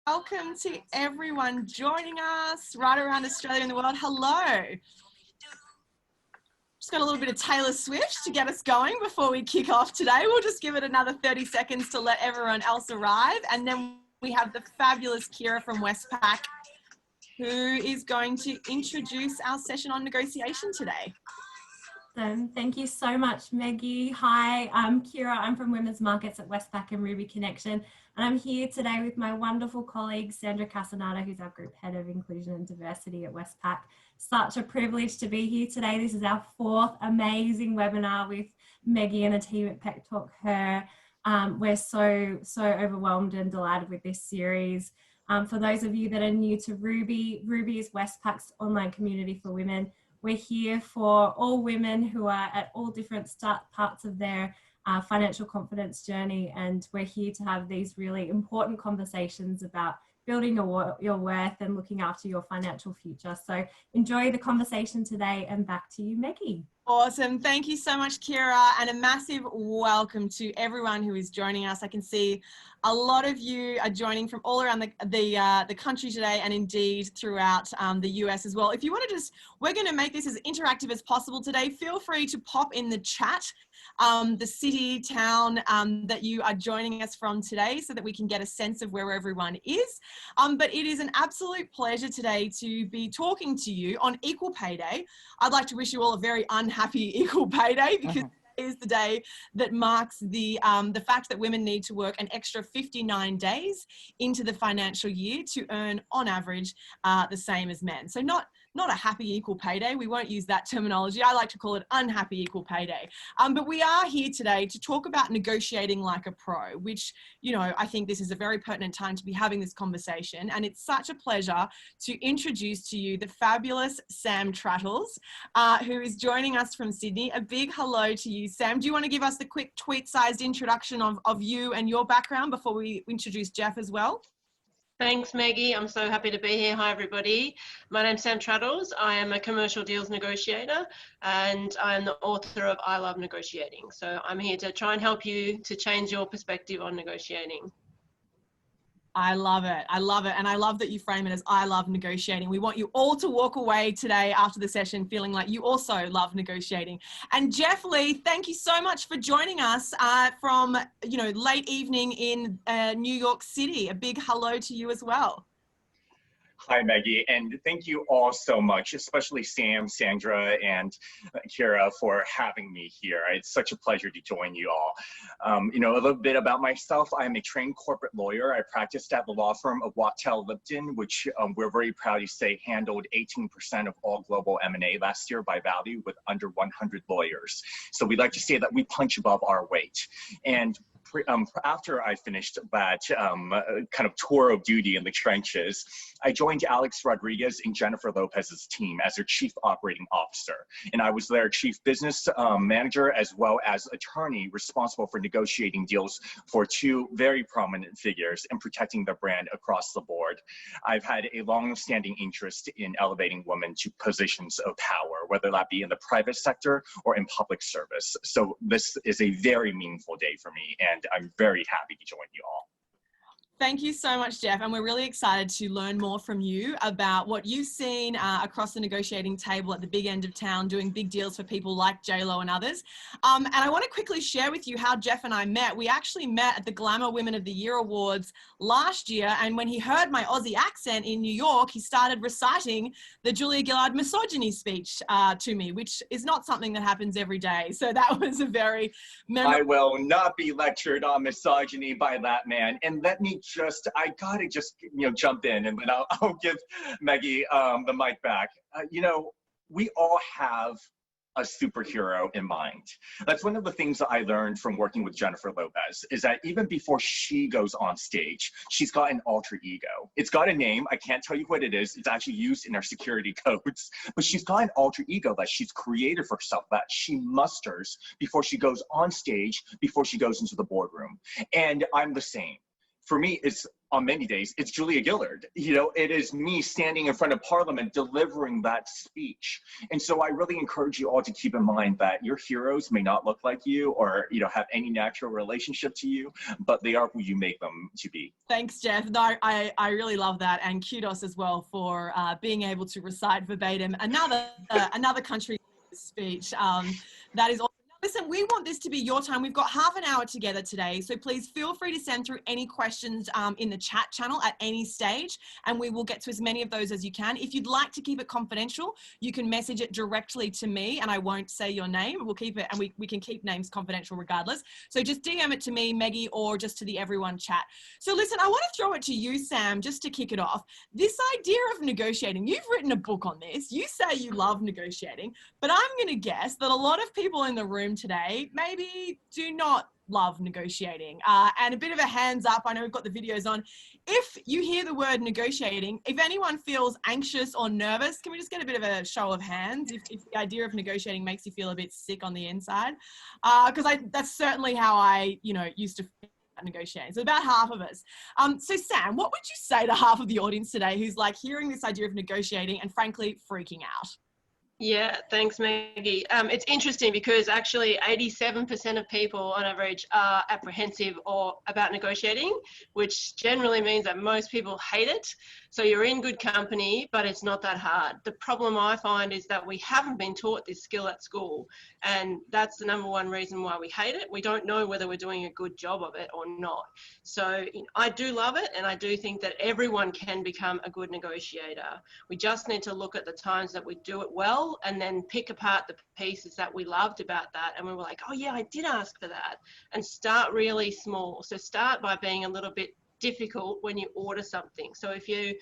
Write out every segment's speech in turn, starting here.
Welcome to everyone joining us right around Australia and the world. Hello. Just got a little bit of Taylor Swift to get us going before we kick off today. We'll just give it another 30 seconds to let everyone else arrive. And then we have the fabulous Kira from Westpac, who is going to introduce our session on negotiation today. Thank you so much, Meggie. Hi, I'm Kira. I'm from Women's Markets at Westpac and Ruby Connection. And I'm here today with my wonderful colleague, Sandra Casanata, who's our Group Head of Inclusion and Diversity at Westpac. Such a privilege to be here today. This is our fourth amazing webinar with Meggie and the team at PepTalkHer. We're so overwhelmed and delighted with this series. For those of you that are new to Ruby, Ruby is Westpac's online community for women. We're here for all women who are at all different parts of their financial confidence journey, and we're here to have these really important conversations about building your worth and looking after your financial future. So enjoy the conversation today, and back to you, Meggie. Awesome. Thank you so much, Kira, and a massive welcome to everyone who is joining us. I can see a lot of you are joining from all around the country today, and indeed throughout the US as well. If you want to we're going to make this as interactive as possible today. Feel free to pop in the chat the city, town that you are joining us from today, so that we can get a sense of where everyone is. But it is an absolute pleasure today to be talking to you on Equal Pay Day. I'd like to wish you all a very unhappy Equal Pay Day, because is the day that marks the fact that women need to work an extra 59 days into the financial year to earn, on average, the same as men. So not a happy equal pay day. We won't use that terminology. I like to call it unhappy equal pay day. But we are here today to talk about negotiating like a pro, which, you know, I think this is a very pertinent time to be having this conversation. And it's such a pleasure to introduce to you the fabulous Sam Trattles, who is joining us from Sydney. A big hello to you, Sam. Do you want to give us the quick tweet-sized introduction of you and your background before we introduce Jeff as well? Thanks, Maggie. I'm so happy to be here. Hi, everybody. My name's Sam Trattles. I am a commercial deals negotiator, and I am the author of I Love Negotiating. So I'm here to try and help you to change your perspective on negotiating. I love it. I love it. And I love that you frame it as I love negotiating. We want you all to walk away today after the session feeling like you also love negotiating. And Jeff Lee, thank you so much for joining us from, you know, late evening in New York City. A big hello to you as well. Hi, Maggie, and thank you all so much, especially Sam, Sandra, and Kira for having me here. It's such a pleasure to join you all. You know, a little bit about myself. I'm a trained corporate lawyer. I practiced at the law firm of Wachtell Lipton, which we're very proud to say handled 18% of all global M&A last year by value with under 100 lawyers. So we like to say that we punch above our weight. And after I finished that kind of tour of duty in the trenches, I joined Alex Rodriguez and Jennifer Lopez's team as their Chief Operating Officer. And I was their Chief Business Manager, as well as attorney responsible for negotiating deals for two very prominent figures and protecting their brand across the board. I've had a long-standing interest in elevating women to positions of power, whether that be in the private sector or in public service. So this is a very meaningful day for me, and I'm very happy to join you all. Thank you so much, Jeff. And we're really excited to learn more from you about what you've seen across the negotiating table at the big end of town, doing big deals for people like JLo and others. And I want to quickly share with you how Jeff and I met. We actually met at the Glamour Women of the Year Awards last year. And when he heard my Aussie accent in New York, he started reciting the Julia Gillard misogyny speech to me, which is not something that happens every day. So that was a very memorable... I will not be lectured on misogyny by that man. And let me I gotta just, you know, jump in, and then I'll give Maggie the mic back. You know, we all have a superhero in mind. That's one of the things that I learned from working with Jennifer Lopez, is that even before she goes on stage, she's got an alter ego. It's got a name. I can't tell you what it is. It's actually used in our security codes, but she's got an alter ego that she's created for herself, that she musters before she goes on stage, before she goes into the boardroom. And I'm the same. for me, it's on many days, it's Julia Gillard. You know, it is me standing in front of Parliament delivering that speech. And so I really encourage you all to keep in mind that your heroes may not look like you or, you know, have any natural relationship to you, but they are who you make them to be. Thanks, Jeff. No, I really love that, and kudos as well for being able to recite verbatim another country speech. That is awesome. Listen, we want this to be your time. We've got half an hour together today, so please feel free to send through any questions in the chat channel at any stage, and we will get to as many of those as you can. If you'd like to keep it confidential, you can message it directly to me, and I won't say your name. We'll keep it, and we can keep names confidential regardless. So just DM it to me, Meggie, or just to the everyone chat. So listen, I want to throw it to you, Sam, just to kick it off. This idea of negotiating, you've written a book on this. You say you love negotiating, but I'm going to guess that a lot of people in the room today maybe do not love negotiating. And a bit of a hands up, I know we've got the videos on. If you hear the word negotiating, if anyone feels anxious or nervous, can we just get a bit of a show of hands if the idea of negotiating makes you feel a bit sick on the inside? Because that's certainly how I, used to feel about negotiating. So about half of us. So Sam, what would you say to half of the audience today who's like hearing this idea of negotiating and frankly freaking out? Yeah, thanks, Maggie. It's interesting because actually 87% of people on average are apprehensive or about negotiating, which generally means that most people hate it. So you're in good company, but it's not that hard. The problem I find is that we haven't been taught this skill at school, and that's the number one reason why we hate it. We don't know whether we're doing a good job of it or not. So I do love it, and I do think that everyone can become a good negotiator. We just need to look at the times that we do it well, and then pick apart the pieces that we loved about that, and we were like, oh yeah, I did ask for that, and start really small. So start by being a little bit difficult when you order something. So if you,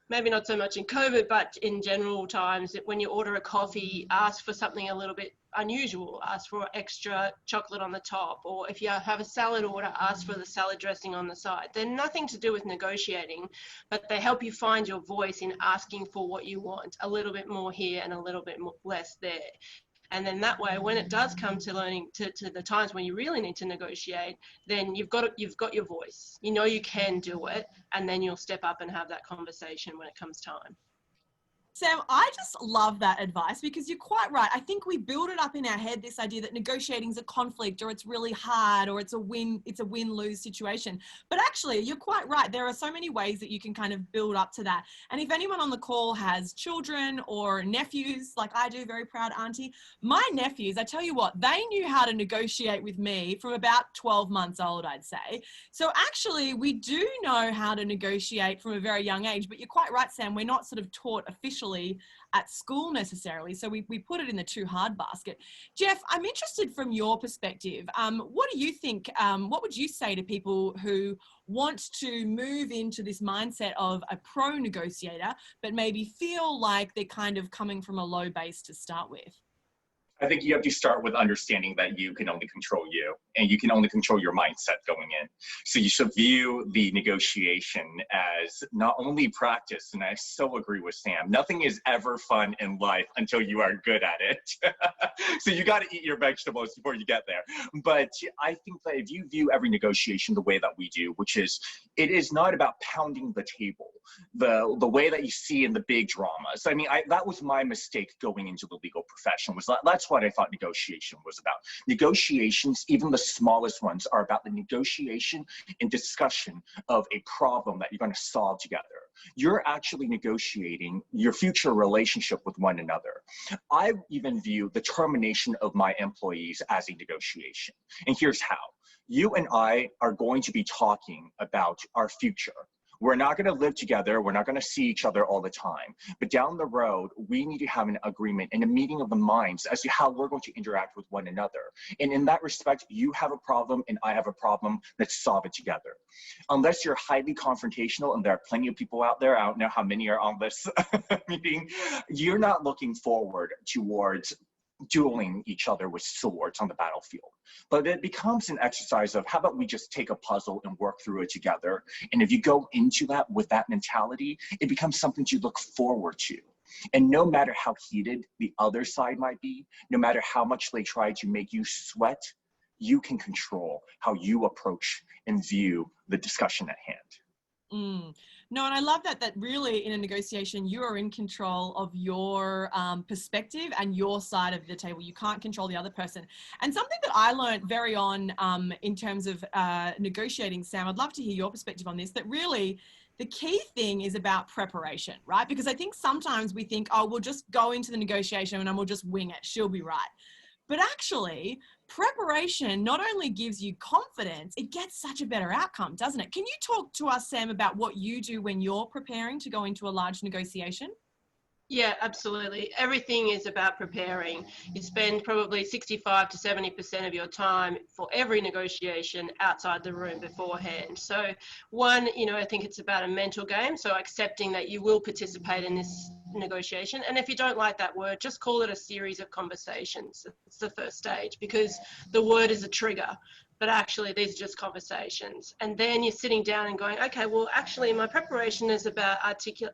maybe not so much in COVID, but in general times, when you order a coffee, ask for something a little bit unusual, ask for extra chocolate on the top, or if you have a salad order, ask for the salad dressing on the side. They're nothing to do with negotiating, but they help you find your voice in asking for what you want, a little bit more here and a little bit less there. And then that way, when it does come to learning to the times when you really need to negotiate, then you've got your voice. You know you can do it, and then you'll step up and have that conversation when it comes time. Sam, I just love that advice because you're quite right. I think we build it up in our head, this idea that negotiating is a conflict or it's really hard or it's a win-lose situation. But actually, you're quite right. There are so many ways that you can kind of build up to that. And if anyone on the call has children or nephews, like I do, very proud auntie, my nephews, I tell you what, they knew how to negotiate with me from about 12 months old, I'd say. So actually, we do know how to negotiate from a very young age. But you're quite right, Sam, we're not sort of taught officially at school necessarily, so we put it in the too hard basket. Jeff, I'm interested from your perspective. What do you think, what would you say to people who want to move into this mindset of a pro negotiator, but maybe feel like they're kind of coming from a low base to start with? I think you have to start with understanding that you can only control you, and you can only control your mindset going in. So you should view the negotiation as not only practice, and I so agree with Sam, nothing is ever fun in life until you are good at it. So you got to eat your vegetables before you get there. But I think that if you view every negotiation the way that we do, which is, it is not about pounding the table, the way that you see in the big dramas. I mean, that was my mistake going into the legal profession, was that's what I thought negotiation was about. Negotiations, even the smallest ones, are about the negotiation and discussion of a problem that you're going to solve together. You're actually negotiating your future relationship with one another. I even view the termination of my employees as a negotiation. And here's how. You and I are going to be talking about our future. We're not going to live together. We're not going to see each other all the time. But down the road, we need to have an agreement and a meeting of the minds as to how we're going to interact with one another. And in that respect, you have a problem and I have a problem. Let's solve it together. Unless you're highly confrontational, and there are plenty of people out there, I don't know how many are on this meeting, you're not looking forward towards dueling each other with swords on the battlefield. But it becomes an exercise of, how about we just take a puzzle and work through it together? And if you go into that with that mentality, it becomes something to look forward to. And no matter how heated the other side might be, no matter how much they try to make you sweat, you can control how you approach and view the discussion at hand. No, and I love that really in a negotiation, you are in control of your perspective and your side of the table. You can't control the other person. And something that I learned very on in terms of negotiating, Sam, I'd love to hear your perspective on this, that really the key thing is about preparation, right? Because I think sometimes we think, oh, we'll just go into the negotiation and we'll just wing it. She'll be right. But actually, preparation not only gives you confidence, it gets such a better outcome, doesn't it? Can you talk to us, Sam, about what you do when you're preparing to go into a large negotiation? Yeah, absolutely. Everything is about preparing. You spend probably 65 to 70% of your time for every negotiation outside the room beforehand. So one, I think it's about a mental game. So accepting that you will participate in this negotiation. And if you don't like that word, just call it a series of conversations. It's the first stage, because the word is a trigger. But actually these are just conversations. And then you're sitting down and going, okay, well, actually my preparation is about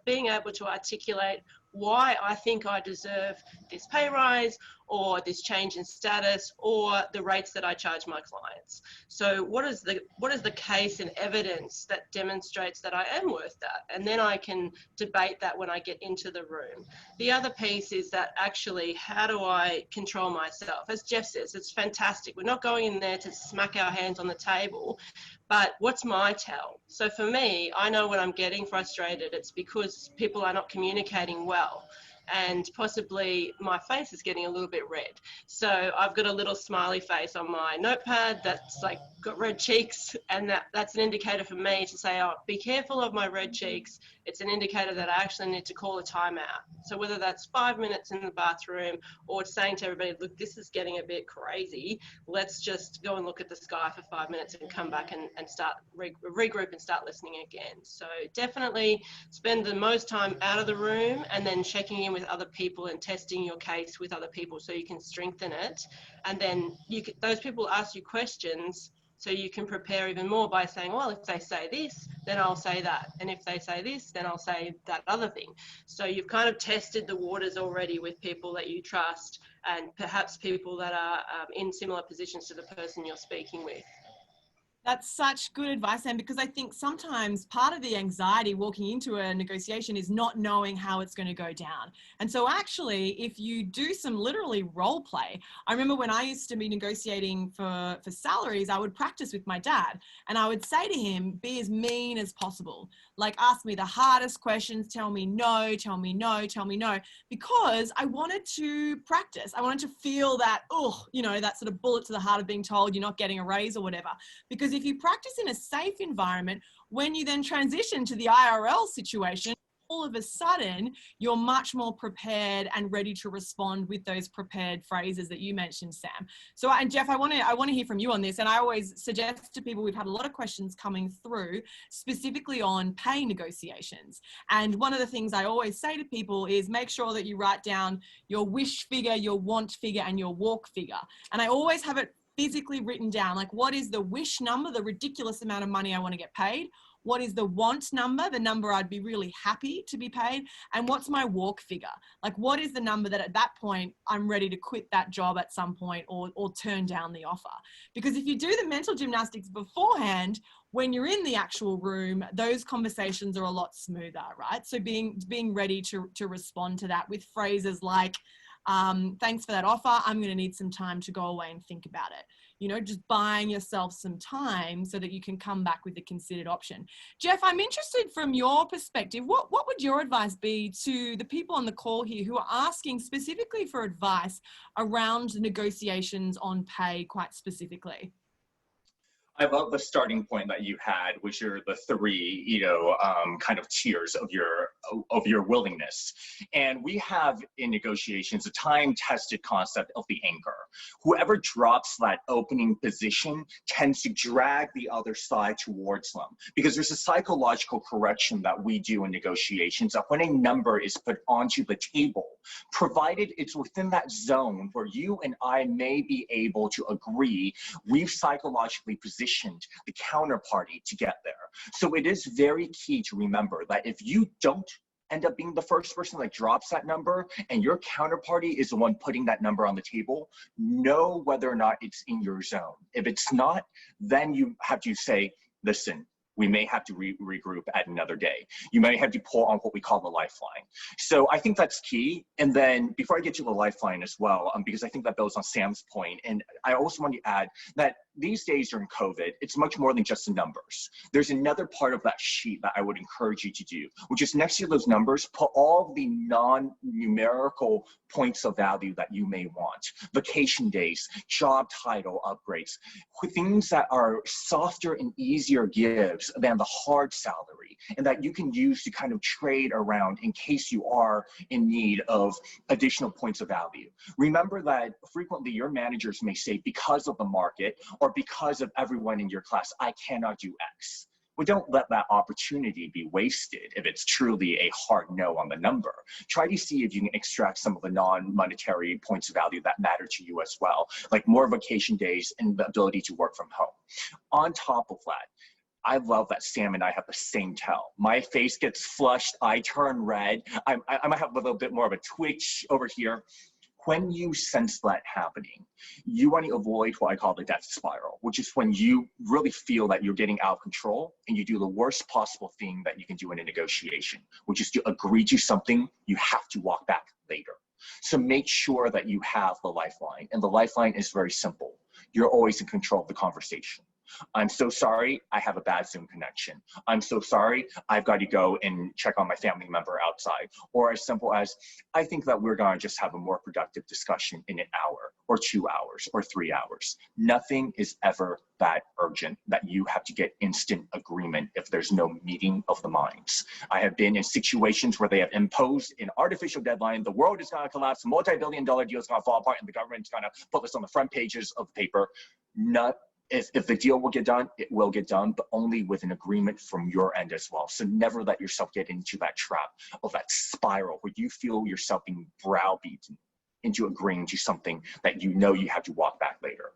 being able to articulate why I think I deserve this pay rise or this change in status or the rates that I charge my clients. So what is the case and evidence that demonstrates that I am worth that? And then I can debate that when I get into the room. The other piece is that actually, how do I control myself? As Jeff says, it's fantastic. We're not going in there to smack our hands on the table, but what's my tell? So for me, I know when I'm getting frustrated, it's because people are not communicating well. And possibly my face is getting a little bit red. So I've got a little smiley face on my notepad that's like got red cheeks, and that's an indicator for me to say, oh, be careful of my red cheeks. It's an indicator that I actually need to call a timeout. So whether that's 5 minutes in the bathroom or saying to everybody, look, this is getting a bit crazy. Let's just go and look at the sky for 5 minutes and come back and start regroup and start listening again. So definitely spend the most time out of the room and then checking in with other people and testing your case with other people so you can strengthen it. And then those people ask you questions, so you can prepare even more by saying, well, if they say this, then I'll say that. And if they say this, then I'll say that other thing. So you've kind of tested the waters already with people that you trust and perhaps people that are in similar positions to the person you're speaking with. That's such good advice, Sam, because I think sometimes part of the anxiety walking into a negotiation is not knowing how it's going to go down. And so actually, if you do some literally role play, I remember when I used to be negotiating for salaries, I would practice with my dad and I would say to him, be as mean as possible. Like, ask me the hardest questions, tell me no, tell me no, tell me no, because I wanted to practice. I wanted to feel that, that sort of bullet to the heart of being told you're not getting a raise or whatever. Because if you practice in a safe environment, when you then transition to the IRL situation, all of a sudden, you're much more prepared and ready to respond with those prepared phrases that you mentioned, Sam. So, and Jeff, I want to hear from you on this. And I always suggest to people, we've had a lot of questions coming through specifically on pay negotiations. And one of the things I always say to people is make sure that you write down your wish figure, your want figure, and your walk figure. And I always have it physically written down, like what is the wish number, the ridiculous amount of money I want to get paid? What is the want number, the number I'd be really happy to be paid? And what's my walk figure? Like what is the number that at that point I'm ready to quit that job at some point or turn down the offer? Because if you do the mental gymnastics beforehand, when you're in the actual room, those conversations are a lot smoother, right? So being ready to respond to that with phrases like, thanks for that offer. I'm going to need some time to go away and think about it. Just buying yourself some time so that you can come back with a considered option. Jeff, I'm interested from your perspective, what would your advice be to the people on the call here who are asking specifically for advice around negotiations on pay quite specifically? I love the starting point that you had, which are the three, kind of tiers of your willingness. And we have in negotiations a time-tested concept of the anchor. Whoever drops that opening position tends to drag the other side towards them, because there's a psychological correction that we do in negotiations that when a number is put onto the table, provided it's within that zone where you and I may be able to agree, we've psychologically positioned the counterparty to get there. So it is very key to remember that if you don't end up being the first person that drops that number and your counterparty is the one putting that number on the table, know whether or not it's in your zone. If it's not, then you have to say, listen, we may have to regroup at another day. You may have to pull on what we call the lifeline. So I think that's key. And then before I get to the lifeline as well, because I think that builds on Sam's point, and I also want to add that these days during COVID, it's much more than just the numbers. There's another part of that sheet that I would encourage you to do, which is next to those numbers, put all the non-numerical points of value that you may want. Vacation days, job title upgrades, things that are softer and easier gives than the hard salary, and that you can use to kind of trade around in case you are in need of additional points of value. Remember that frequently your managers may say, because of the market or because of everyone in your class, I cannot do X. Well, don't let that opportunity be wasted if it's truly a hard no on the number. Try to see if you can extract some of the non-monetary points of value that matter to you as well, like more vacation days and the ability to work from home. On top of that, I love that Sam and I have the same tell. My face gets flushed, I turn red, I might have a little bit more of a twitch over here. When you sense that happening, you want to avoid what I call the death spiral, which is when you really feel that you're getting out of control and you do the worst possible thing that you can do in a negotiation, which is to agree to something you have to walk back later. So make sure that you have the lifeline, and the lifeline is very simple. You're always in control of the conversation. I'm so sorry, I have a bad Zoom connection. I'm so sorry, I've got to go and check on my family member outside. Or as simple as, I think that we're going to just have a more productive discussion in an hour or 2 hours or 3 hours. Nothing is ever that urgent that you have to get instant agreement if there's no meeting of the minds. I have been in situations where they have imposed an artificial deadline, the world is going to collapse, multi-billion-dollar deal is going to fall apart, and the government's going to put this on the front pages of the paper. If the deal will get done, it will get done, but only with an agreement from your end as well. So never let yourself get into that trap of that spiral where you feel yourself being browbeaten into agreeing to something that you know you have to walk back later.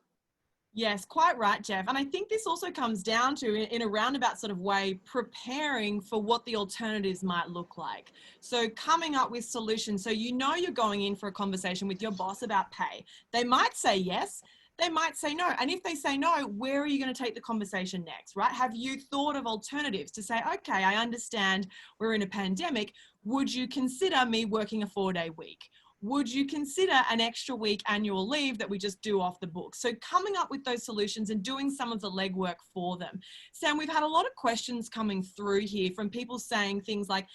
Yes, quite right, Jeff. And I think this also comes down to, in a roundabout sort of way, preparing for what the alternatives might look like. So coming up with solutions. So you know you're going in for a conversation with your boss about pay. They might say yes. They might say no. And if they say no, where are you going to take the conversation next, right? Have you thought of alternatives to say, okay, I understand we're in a pandemic. Would you consider me working a 4-day week? Would you consider an extra week annual leave that we just do off the books? So coming up with those solutions and doing some of the legwork for them. Sam, we've had a lot of questions coming through here from people saying things like,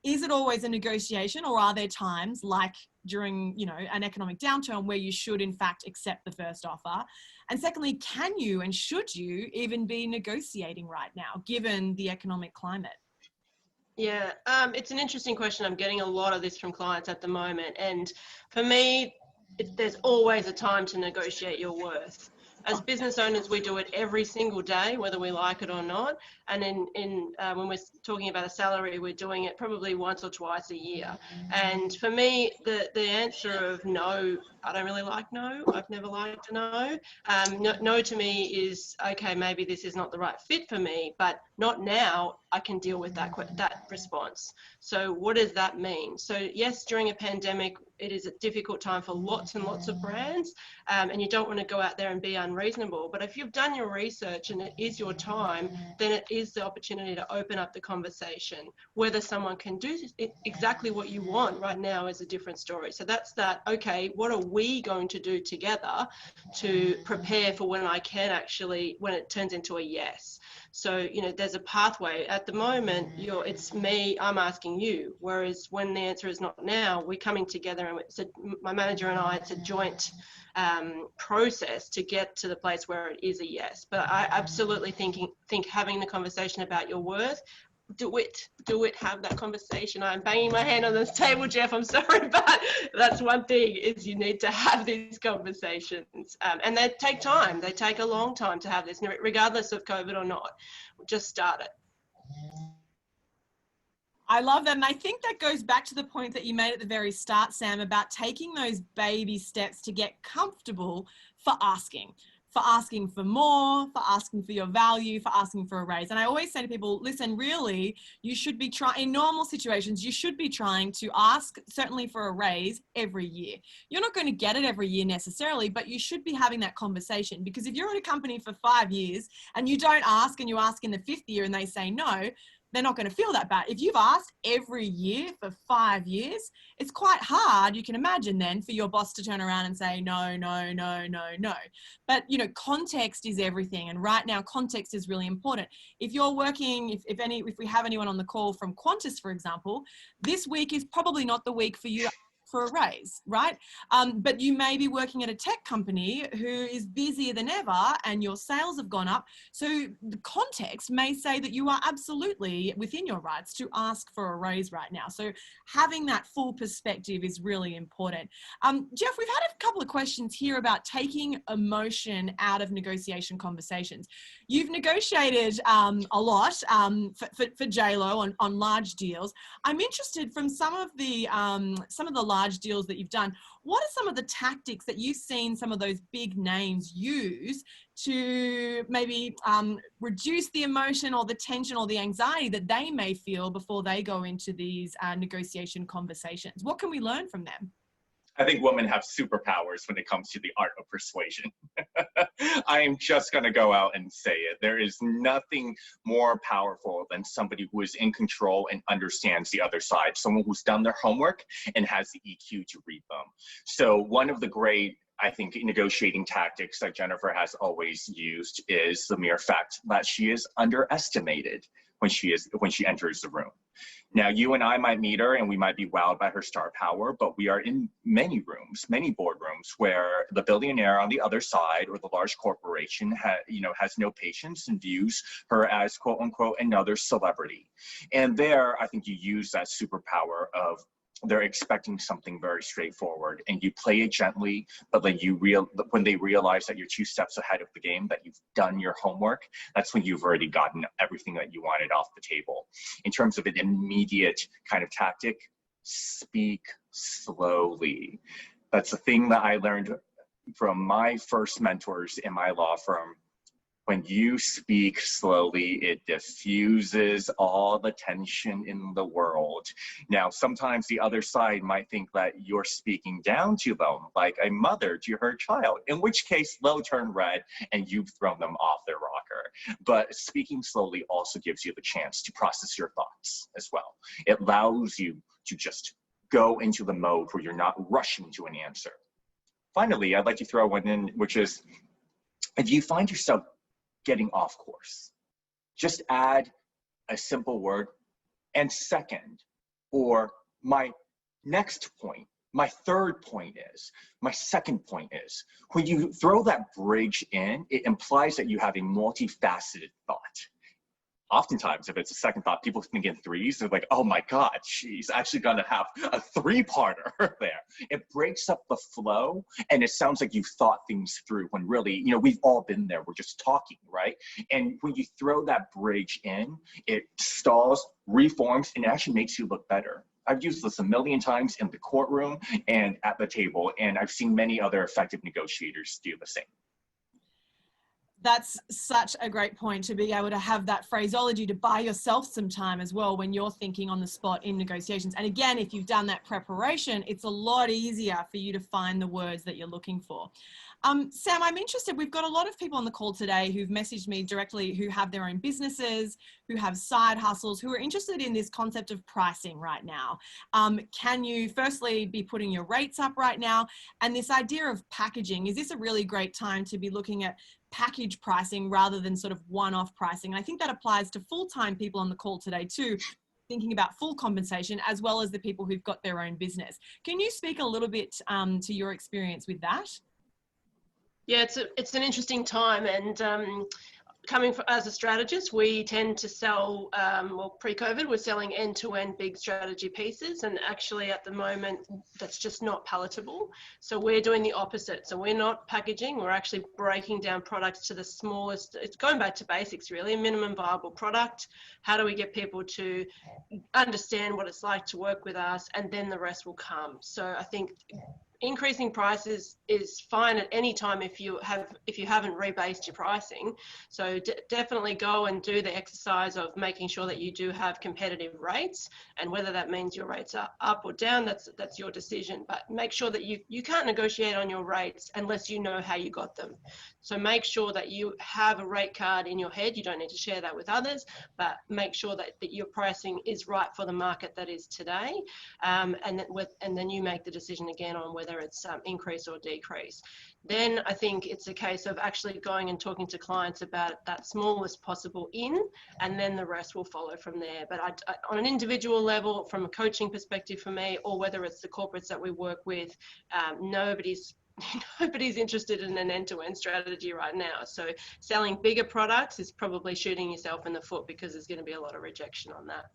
is it always a negotiation, or are there times like during, an economic downturn where you should in fact accept the first offer? And secondly, can you and should you even be negotiating right now, given the economic climate? Yeah, it's an interesting question. I'm getting a lot of this from clients at the moment. And for me, there's always a time to negotiate your worth. As business owners, we do it every single day, whether we like it or not. And when we're talking about a salary, we're doing it probably once or twice a year. And for me, the answer of no, I don't really like no. I've never liked a no. No to me is, okay, maybe this is not the right fit for me, but not now. I can deal with that response. So what does that mean? So yes, during a pandemic, it is a difficult time for lots and lots of brands, and you don't want to go out there and be unreasonable. But if you've done your research and it is your time, then it is the opportunity to open up the conversation. Whether someone can do exactly what you want right now is a different story. So that's that, okay, what are we going to do together to prepare for when when it turns into a yes? So, there's a pathway. At the moment, it's me, I'm asking you. Whereas when the answer is not now, we're coming together, and my manager and I, it's a joint process to get to the place where it is a yes. But I absolutely think having the conversation about your worth, do it, have that conversation. I'm banging my hand on this table, Jeff, I'm sorry, but that's one thing, is you need to have these conversations. And they take time. They take a long time to have this, regardless of COVID or not. Just start it. I love that. And I think that goes back to the point that you made at the very start, Sam, about taking those baby steps to get comfortable for asking. for asking for more, for asking for your value, for asking for a raise. And I always say to people, listen, really, you should be trying, in normal situations, you should be trying to ask certainly for a raise every year. You're not going to get it every year necessarily, but you should be having that conversation, because if you're at a company for 5 years and you don't ask and you ask in the 5th year and they say no, they're not going to feel that bad. If you've asked every year for 5 years, it's quite hard, you can imagine then, for your boss to turn around and say no, no, no, no, no. But, you know, context is everything. And right now, context is really important. If you're working, if we have anyone on the call from Qantas, for example, this week is probably not the week for you for a raise, right? But you may be working at a tech company who is busier than ever and your sales have gone up. So the context may say that you are absolutely within your rights to ask for a raise right now. So having that full perspective is really important. Jeff, we've had a couple of questions here about taking emotion out of negotiation conversations. You've negotiated a lot for JLo on large deals. I'm interested, from some of the large deals that you've done, what are some of the tactics that you've seen some of those big names use to maybe reduce the emotion or the tension or the anxiety that they may feel before they go into these negotiation conversations? What can we learn from them? I think women have superpowers when it comes to the art of persuasion. I am just going to go out and say it. There is nothing more powerful than somebody who is in control and understands the other side, someone who's done their homework and has the EQ to read them. So one of the great, I think, negotiating tactics that Jennifer has always used is the mere fact that she is underestimated when she enters the room. Now, you and I might meet her and we might be wowed by her star power, but we are in many rooms, many boardrooms, where the billionaire on the other side or the large corporation has no patience and views her as, quote unquote, another celebrity. And there, I think you use that superpower of they're expecting something very straightforward, and you play it gently, but then when they realize that you're 2 steps ahead of the game, that you've done your homework, that's when you've already gotten everything that you wanted off the table. In terms of an immediate kind of tactic, speak slowly. That's the thing that I learned from my first mentors in my law firm. When you speak slowly, it diffuses all the tension in the world. Now, sometimes the other side might think that you're speaking down to them, like a mother to her child, in which case they'll turn red and you've thrown them off their rocker. But speaking slowly also gives you the chance to process your thoughts as well. It allows you to just go into the mode where you're not rushing to an answer. Finally, I'd like to throw one in, which is, if you find yourself getting off course, just add a simple word, and second, or my next point, my third point is, my second point is. When you throw that bridge in, it implies that you have a multifaceted thought. Oftentimes, if it's a second thought, people think in threes. They're like, oh my God, she's actually gonna have a 3-parter there. It breaks up the flow, and it sounds like you've thought things through, when really, we've all been there. We're just talking, right? And when you throw that bridge in, it stalls, reforms, and it actually makes you look better. I've used this a million times in the courtroom and at the table, and I've seen many other effective negotiators do the same. That's such a great point, to be able to have that phraseology to buy yourself some time as well when you're thinking on the spot in negotiations. And again, if you've done that preparation, it's a lot easier for you to find the words that you're looking for. Sam, I'm interested, we've got a lot of people on the call today who've messaged me directly, who have their own businesses, who have side hustles, who are interested in this concept of pricing right now. Can you firstly be putting your rates up right now? And this idea of packaging, is this a really great time to be looking at package pricing rather than sort of one-off pricing? And I think that applies to full-time people on the call today too, thinking about full compensation, as well as the people who've got their own business. Can you speak a little bit to your experience with that? Yeah, it's an interesting time, and as a strategist, we tend to sell, well, pre-COVID, we're selling end-to-end big strategy pieces, and actually at the moment, that's just not palatable. So we're doing the opposite. So we're not packaging, we're actually breaking down products to the smallest, it's going back to basics really, a minimum viable product. How do we get people to understand what it's like to work with us, and then the rest will come. So I think increasing prices is fine at any time if you haven't rebased your pricing. So definitely go and do the exercise of making sure that you do have competitive rates, and whether that means your rates are up or down, that's your decision. But make sure that you can't negotiate on your rates unless you know how you got them. So make sure that you have a rate card in your head. You don't need to share that with others, but make sure that your pricing is right for the market that is today, and then you make the decision again on whether it's increase or decrease. Then I think it's a case of actually going and talking to clients about that smallest possible in, and then the rest will follow from there. But on an individual level, from a coaching perspective for me, or whether it's the corporates that we work with, nobody's interested in an end-to-end strategy right now. So selling bigger products is probably shooting yourself in the foot, because there's going to be a lot of rejection on that.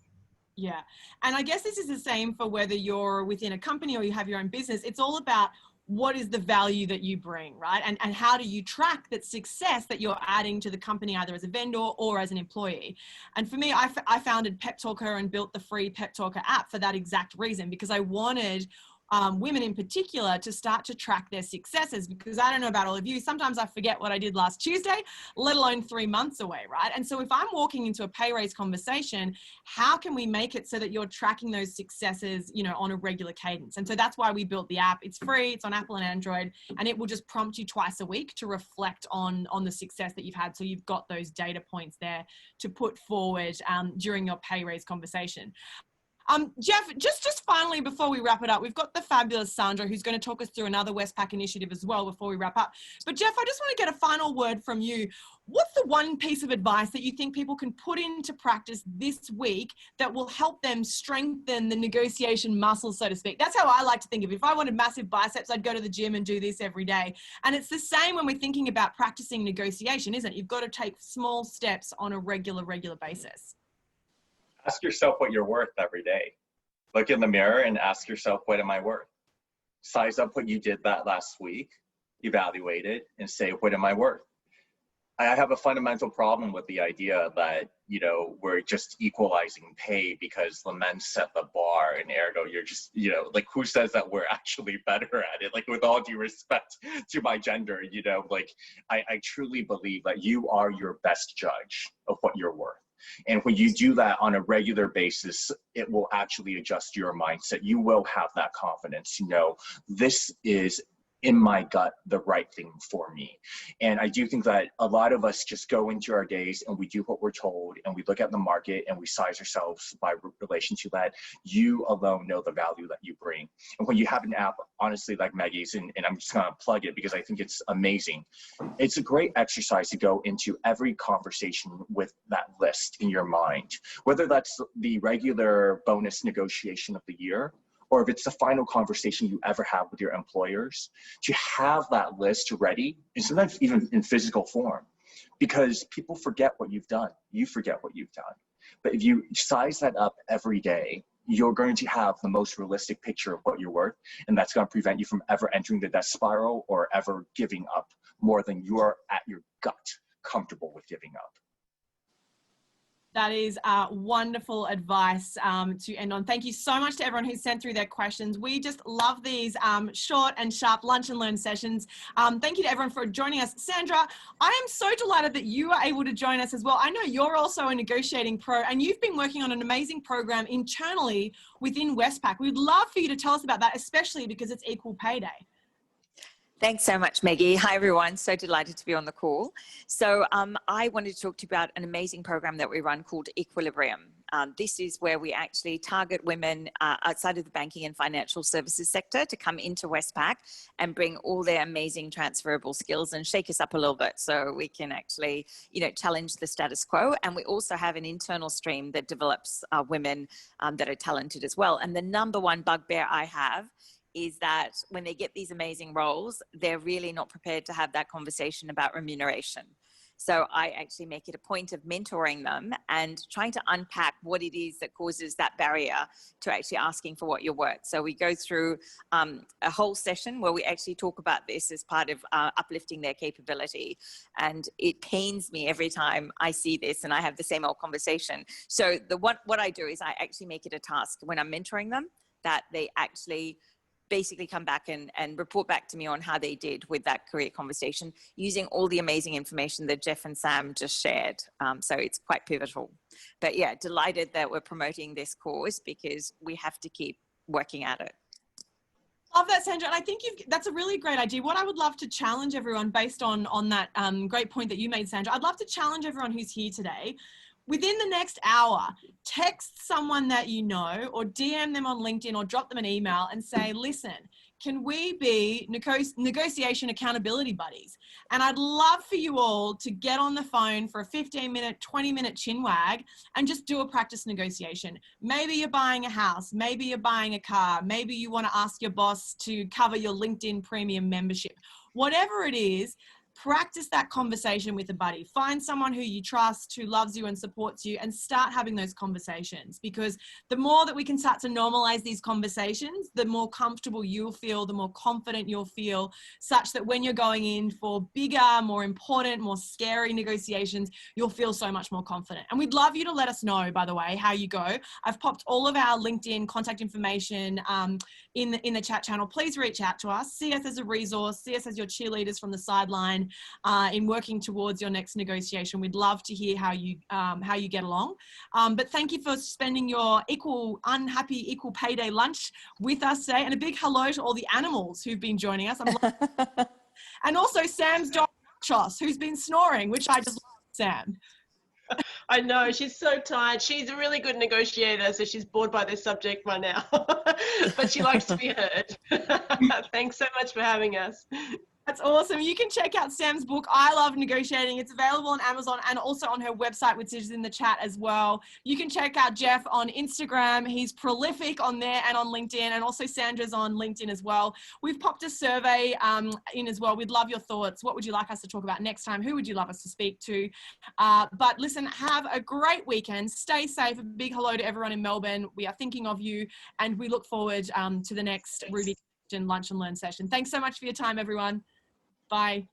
Yeah. And I guess this is the same for whether you're within a company or you have your own business. It's all about what is the value that you bring, right? And how do you track that success that you're adding to the company, either as a vendor or as an employee? And for me, I founded PepTalkHer and built the free PepTalkHer app for that exact reason, because I wanted women in particular to start to track their successes, because I don't know about all of you, sometimes I forget what I did last Tuesday, let alone 3 months away, right? And so if I'm walking into a pay raise conversation, how can we make it so that you're tracking those successes, you know, on a regular cadence? And so that's why we built the app. It's free, it's on Apple and Android, and it will just prompt you twice a week to reflect on the success that you've had. So you've got those data points there to put forward during your pay raise conversation. Jeff, just finally, before we wrap it up, we've got the fabulous Sandra, who's going to talk us through another Westpac initiative as well before we wrap up. But Jeff, I just want to get a final word from you. What's the one piece of advice that you think people can put into practice this week that will help them strengthen the negotiation muscle, so to speak? That's how I like to think of it. If I wanted massive biceps, I'd go to the gym and do this every day. And it's the same when we're thinking about practicing negotiation, isn't it? You've got to take small steps on a regular basis. Ask yourself what you're worth every day. Look in the mirror and ask yourself, what am I worth? Size up what you did that last week, evaluate it, and say, what am I worth? I have a fundamental problem with the idea that, you know, we're just equalizing pay because the men set the bar, and ergo you're just, you know, like, who says that we're actually better at it? Like, with all due respect to my gender, you know, like, I truly believe that you are your best judge of what you're worth. And when you do that on a regular basis, it will actually adjust your mindset. You will have that confidence, you know, this is in my gut the right thing for me. And I do think that a lot of us just go into our days and we do what we're told, and we look at the market and we size ourselves by relation to that. You alone know the value that you bring. And when you have an app, honestly, like Meggie's, and I'm just gonna plug it because I think it's amazing. It's a great exercise to go into every conversation with that list in your mind, whether that's the regular bonus negotiation of the year, or if it's the final conversation you ever have with your employers, to have that list ready, and sometimes even in physical form, because people forget what you've done. You forget what you've done. But if you size that up every day, you're going to have the most realistic picture of what you're worth, and that's going to prevent you from ever entering the death spiral or ever giving up more than you're at your gut comfortable with giving up. That is wonderful advice to end on. Thank you so much to everyone who sent through their questions. We just love these short and sharp lunch and learn sessions. Thank you to everyone for joining us. Sandra, I am so delighted that you are able to join us as well. I know you're also a negotiating pro, and you've been working on an amazing program internally within Westpac. We'd love for you to tell us about that, especially because it's Equal Pay Day. Thanks so much, Meggie. Hi, everyone. So delighted to be on the call. So I wanted to talk to you about an amazing program that we run called Equilibrium. This is where we actually target women outside of the banking and financial services sector to come into Westpac and bring all their amazing transferable skills and shake us up a little bit so we can actually, you know, challenge the status quo. And we also have an internal stream that develops women that are talented as well. And the number one bugbear I have is that when they get these amazing roles, they're really not prepared to have that conversation about remuneration. So I actually make it a point of mentoring them and trying to unpack what it is that causes that barrier to actually asking for what you're worth. So we go through a whole session where we actually talk about this as part of uplifting their capability. And it pains me every time I see this and I have the same old conversation. So what I do is I actually make it a task when I'm mentoring them that they actually basically come back and report back to me on how they did with that career conversation using all the amazing information that Jeff and Sam just shared. So it's quite pivotal. But yeah, delighted that we're promoting this course because we have to keep working at it. Love that, Sandra. And I think that's a really great idea. What I would love to challenge everyone based on that great point that you made, Sandra, I'd love to challenge everyone who's here today. Within the next hour, text someone that you know or DM them on LinkedIn or drop them an email and say, listen, can we be negotiation accountability buddies? And I'd love for you all to get on the phone for a 15-minute, 20-minute chin wag and just do a practice negotiation. Maybe you're buying a house. Maybe you're buying a car. Maybe you want to ask your boss to cover your LinkedIn premium membership. Whatever it is, practice that conversation with a buddy. Find someone who you trust, who loves you and supports you, and start having those conversations, because the more that we can start to normalize these conversations, the more comfortable you'll feel, the more confident you'll feel, such that when you're going in for bigger, more important, more scary negotiations, you'll feel so much more confident. And we'd love you to let us know, by the way, how you go. I've popped all of our LinkedIn contact information in the chat channel. Please reach out to us. See us as a resource. See us as your cheerleaders from the sideline in working towards your next negotiation. We'd love to hear how you get along. But thank you for spending your unhappy equal pay day lunch with us today. And a big hello to all the animals who've been joining us. And also Sam's dog, Chos, who's been snoring, which I just love, Sam. I know, she's so tired. She's a really good negotiator, so she's bored by this subject by now. But she likes to be heard. Thanks so much for having us. That's awesome. You can check out Sam's book, I Love Negotiating. It's available on Amazon and also on her website, which is in the chat as well. You can check out Jeff on Instagram. He's prolific on there and on LinkedIn, and also Sandra's on LinkedIn as well. We've popped a survey in as well. We'd love your thoughts. What would you like us to talk about next time? Who would you love us to speak to? But listen, have a great weekend. Stay safe. A big hello to everyone in Melbourne. We are thinking of you, and we look forward to the next Ruby Lunch and Learn session. Thanks so much for your time, everyone. Bye.